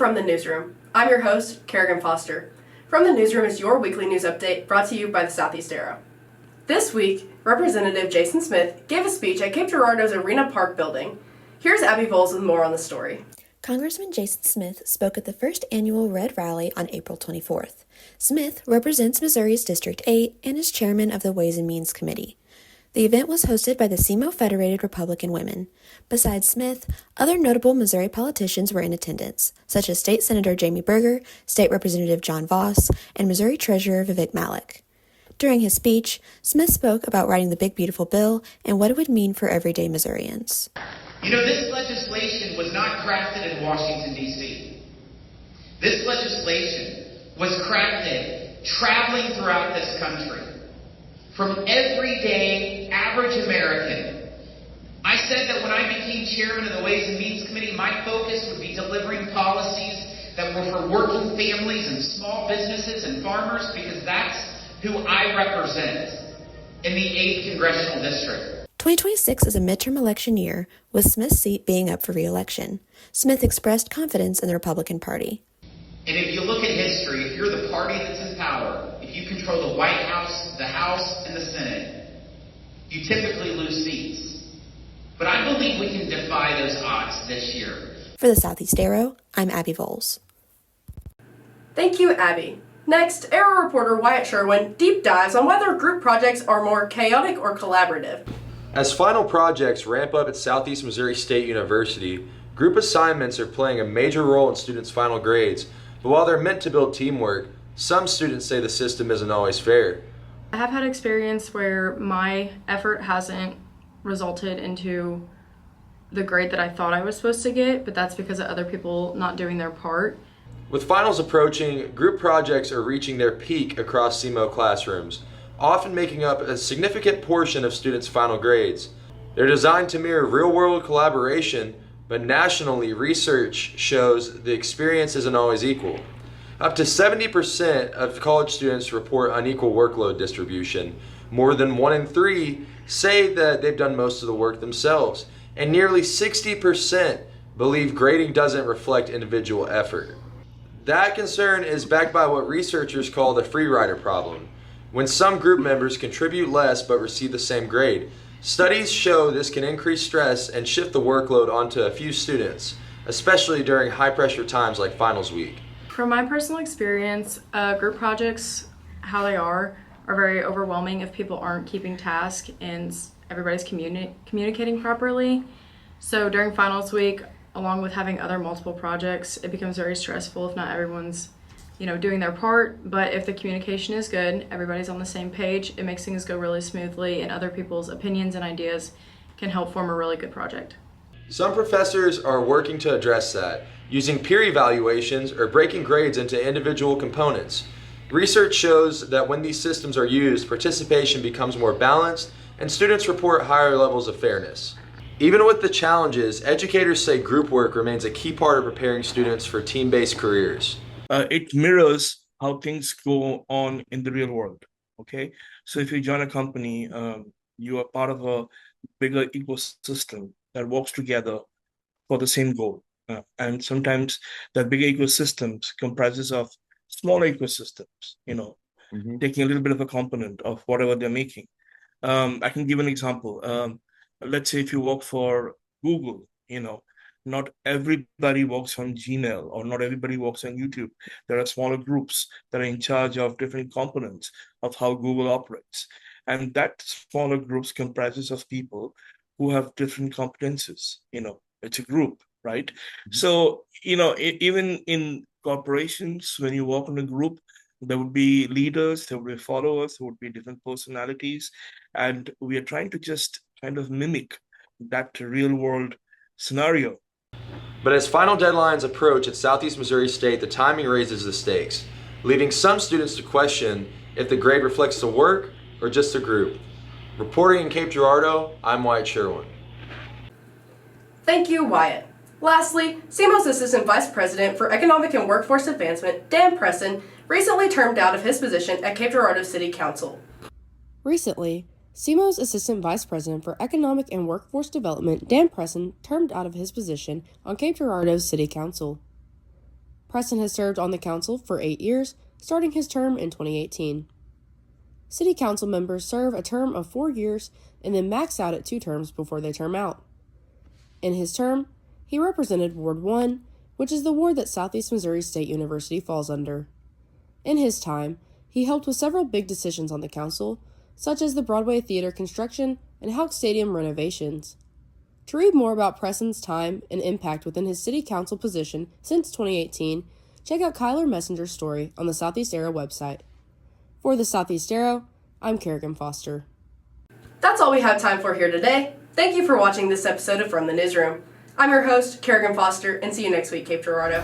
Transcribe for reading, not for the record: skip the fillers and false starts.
From the Newsroom. I'm your host, Kerrigan Foster. From the Newsroom is your weekly news update brought to you by the Southeast Arrow. This week, Representative Jason Smith gave a speech at Cape Girardeau's Arena Park building. Here's Abby Volz with more on the story. Congressman Jason Smith spoke at the first annual Red Rally on April 24th. Smith represents Missouri's District 8 and is chairman of the Ways and Means Committee. The event was hosted by the SEMO Federated Republican Women. Besides Smith, other notable Missouri politicians were in attendance, such as State Senator Jamie Berger, State Representative John Voss, and Missouri Treasurer Vivek Malik. During his speech, Smith spoke about writing the Big Beautiful Bill and what it would mean for everyday Missourians. You know, this legislation was not crafted in Washington, D.C. This legislation was crafted traveling throughout this country. From everyday, average American. I said that when I became chairman of the Ways and Means Committee, my focus would be delivering policies that were for working families and small businesses and farmers, because that's who I represent in the 8th Congressional District. 2026 is a midterm election year, with Smith's seat being up for re-election. Smith expressed confidence in the Republican Party. And if you look at history, if you're the party that's in power, if you control the White House, the House, and the Senate, you typically lose seats. But I believe we can defy those odds this year. For the Southeast Arrow, I'm Abby Volz. Thank you, Abby. Next, Arrow reporter Wyatt Sherwin deep dives on whether group projects are more chaotic or collaborative. As final projects ramp up at Southeast Missouri State University, group assignments are playing a major role in students' final grades. But while they're meant to build teamwork, some students say the system isn't always fair. I have had experience where my effort hasn't resulted into the grade that I thought I was supposed to get, but that's because of other people not doing their part. With finals approaching, group projects are reaching their peak across SEMO classrooms, often making up a significant portion of students' final grades. They're designed to mirror real-world collaboration, but nationally, research shows the experience isn't always equal. Up to 70% of college students report unequal workload distribution. More than 1 in 3 say that they've done most of the work themselves. And nearly 60% believe grading doesn't reflect individual effort. That concern is backed by what researchers call the free rider problem, when some group members contribute less but receive the same grade. Studies show this can increase stress and shift the workload onto a few students, especially during high-pressure times like finals week. From my personal experience, group projects, how they are very overwhelming if people aren't keeping task and everybody's communicating properly. So during finals week, along with having other multiple projects, it becomes very stressful if not everyone's doing their part. But if the communication is good, everybody's on the same page, it makes things go really smoothly, and other people's opinions and ideas can help form a really good project. Some professors are working to address that, using peer evaluations or breaking grades into individual components. Research shows that when these systems are used, participation becomes more balanced and students report higher levels of fairness. Even with the challenges, educators say group work remains a key part of preparing students for team-based careers. It mirrors how things go on in the real world, okay? So if you join a company, you are part of a bigger ecosystem that works together for the same goal. And sometimes that bigger ecosystem comprises of smaller ecosystems, taking a little bit of a component of whatever they're making. I can give an example. Let's say if you work for Google, not everybody works on Gmail or not everybody works on YouTube. There are smaller groups that are in charge of different components of how Google operates. And that smaller groups comprises of people who have different competences. It's a group, right? Mm-hmm. So, even in corporations, when you work in a group, there would be leaders, there would be followers, there would be different personalities. And we are trying to just kind of mimic that real world scenario. But as final deadlines approach at Southeast Missouri State, the timing raises the stakes, leaving some students to question if the grade reflects the work or just the group. Reporting in Cape Girardeau, I'm Wyatt Sherwin. Thank you, Wyatt. Lastly, SEMO's Assistant Vice President for Economic and Workforce Advancement, Dan Presson, recently termed out of his position at Cape Girardeau City Council. Recently, SEMO's Assistant Vice President for Economic and Workforce Development, Dan Presson, termed out of his position on Cape Girardeau City Council. Presson has served on the council for 8 years, starting his term in 2018. City council members serve a term of 4 years and then max out at 2 terms before they term out. In his term, he represented Ward 1, which is the ward that Southeast Missouri State University falls under. In his time, he helped with several big decisions on the council, such as the Broadway Theater construction and Houck Stadium renovations. To read more about Presson's time and impact within his city council position since 2018, check out Kyler Messenger's story on the Southeast Arrow website. For the Southeast Arrow, I'm Kerrigan Foster. That's all we have time for here today. Thank you for watching this episode of From the Newsroom. I'm your host, Kerrigan Foster, and see you next week, Cape Girardeau.